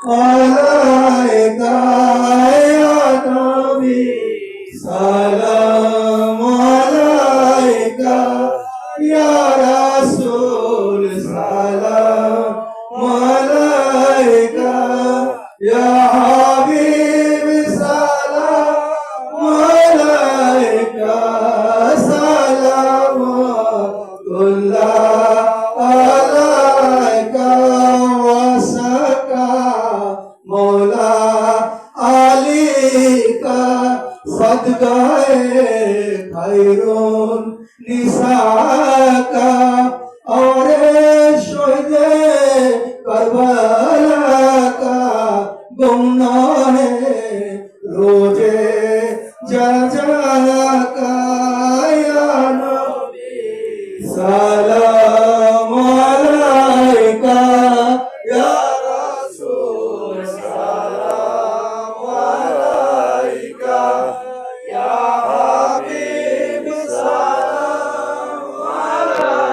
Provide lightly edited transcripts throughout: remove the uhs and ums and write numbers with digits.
আলাইকা ইয়া নবী সালাম আলাইকা ইয়া রাসূল সালাম আলাইকা ইয়া হাবিব সালাম আলাইকা সালামুল্লাহ আলাইকা ওয়াসাকা মৌলা আলীকা সদকায়ে খায়রুন নিসাকা और शोदे करबला का गुमनाह रोजे जजा का या नबी सलाम अलैका या रसूल सलाम अलैका या हबीब सलाम अलैका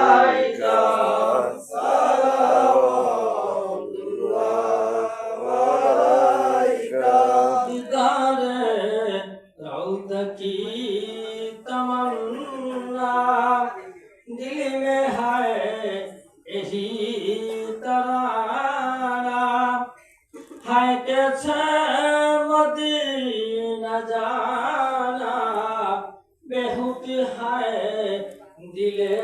की तमन्ना दिल में है यही तराना है कैसे मदीना जाना बेहुद है दिले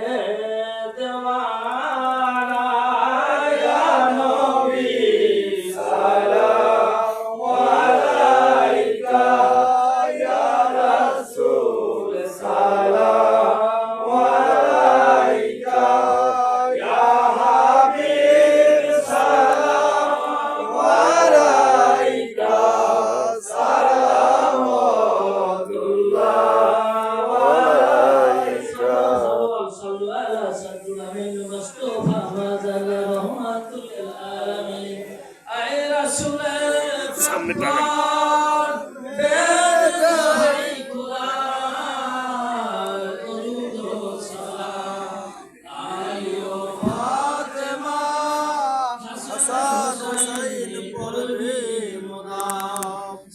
दीवाना या नबी सलाम अलैका या रसूल सलाम अलैका या हबीब सलाम अलैका सलामुल्लाह अलैका सल्लल्लाहु अलैहि मुस्तफा मदल रहमतुल लिल आलामीन आए रसूल सामने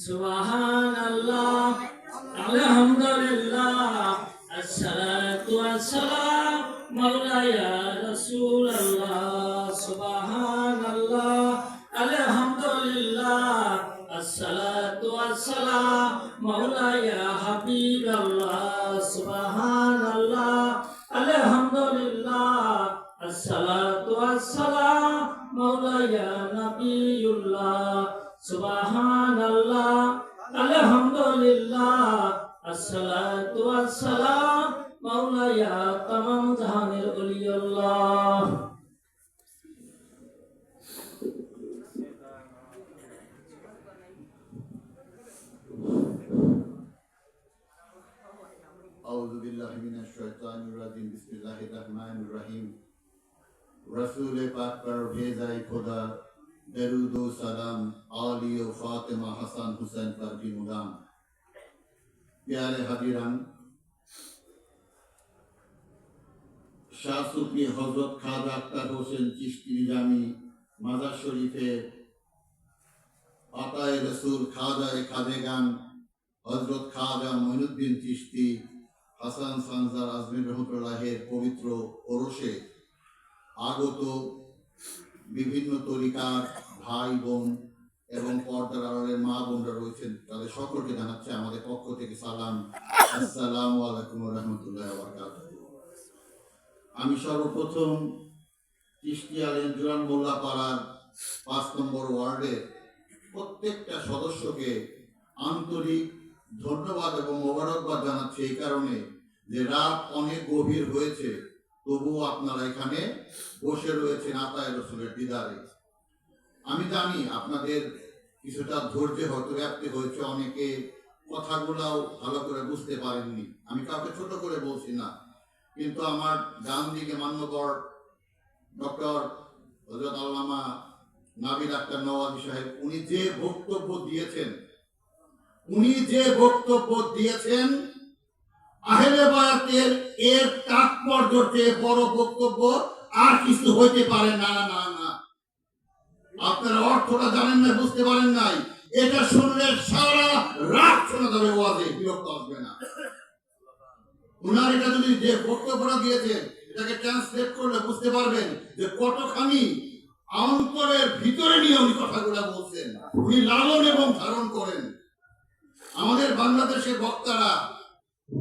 Subhanallah, alhamdulillah, assalatu wassalam, Mawla ya Rasulullah. Subhanallah, alhamdulillah, assalatu wassalam, Mawla ya Habiballah. Subhanallah, alhamdulillah, assalatu wassalam, Mawla ya Nabiyullah. Subhanallah, alhamdulillah, assalatu wassalam, Mawla ya tamam jahanir uliyullah. A'udhu billahi minash shaitanir rajim. Bismillahirrahmanirrahim. Rasool Pak par bhejai Khuda दरूद व सलाम आली व फातिमा हसन हुसैन पर भी मुदाम। प्यारे हबीरान, शाह सूफी हजरत खाजा अख्तर হোসেন চিশতি নিজামী মাজার শরীফে আতায়ে রসুল খাজায়ে খাদেগান হজরত খাজা মঈনুদ্দিন চিশতি হাসান সানজার আজমির রহমতুল্লাহের পবিত্র ওরসে আগত বিভিন্ন তরিকার ভাই বোন এবং পর্দার আড়ালের মা বোনরা রয়েছেন, তাদের সকলকে জানাচ্ছে আমাদের পক্ষ থেকে সালাম। আসসালামু আলাইকুম ওয়া রাহমাতুল্লাহি ওয়া বারাকাতুহু। আমি সর্বপ্রথম চিশতি আলেম জুরান মোল্লা পাড়ার ৫ নম্বর ওয়ার্ডের প্রত্যেকটা সদস্যকে আন্তরিক ধন্যবাদ এবং মোবারকবাদ জানাচ্ছি এই কারণে যে রাত অনেক গভীর হয়েছে, তবুও আপনারা এখানে বসে রয়েছেন আতায়ে রসুলের দিদারে। আমি জানি আপনাদের কিছুটা ধৈর্য হয়তো ব্যাপ্তি হয়েছে, অনেকে কথাগুলাও ভালো করে বুঝতে পারেননি। আমি কাউকে ছোট করে বলছি না, কিন্তু আমার ডান দিকে মান্যবর ডক্টর হযরত আল্লামা নাবিল আক্তার নওয়াজি সাহেব, উনি যে বক্তব্য দিয়েছেন আহলে বায়াতের এর তাৎপর্য চেয়ে বড় বক্তব্য আর কিছু হইতে পারে না। আপনারা অর্থটা জানেন না, বুঝতে পারেন নাই। এটা শুনলে সারা রাত শোনা যাবে, ওয়াজে বিরক্ত আসবে না। উনার এটা যদি যে বক্তব্যটা দিয়েছেন এটাকে ট্রান্সলেট করলে বুঝতে পারবেন যে কতখানি অন্তরের ভিতরে নিয়ে উনি কথাগুলো বলছেন। উনি লালন এবং ধারণ করেন। আমাদের বাংলাদেশের বক্তারা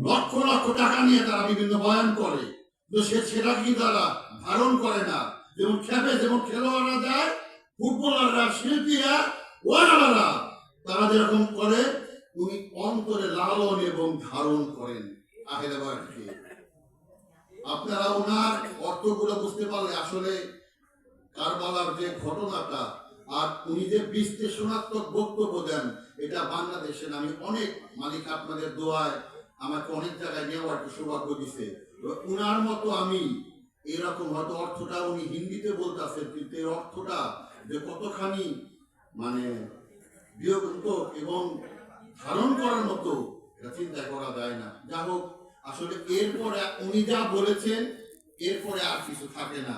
লক্ষ লক্ষ টাকা নিয়ে তারা বিভিন্ন বয়ান করে, তো সেটা কি তারা ধারণ করে না। যেমন খেপে, যেমন খেলোয়াড়রা যায়, ফুটবলাররা, শিল্পীরা, ওয়ারারা তারা যেরকম করে, উনি অন্তরে লালন এবং ধারণ করেন। আপনারা ওনার অর্থগুলো বুঝতে পারলে আসলে কারবালার যে ঘটনাটা আর উনি যে বিশ্লেষণাত্মক বক্তব্য দেন, এটা বাংলাদেশে আমি অনেক মালিক আপনাদের দোয়ায় আমাকে অনেক জায়গায় নেওয়ার সৌভাগ্য দিছে। উনার মতো আমি এরকম হয়তো অর্থটা উনি হিন্দিতে বলতেছেন, কিন্তু এর অর্থটা যে কতখানি মানে বিয়োগন্ত এবং ধারণ করার মতো, এটা চিন্তা করা যায় না। যা হোক, আসলে এরপরে উনি যা বলেছেন এরপরে আর কিছু থাকে না।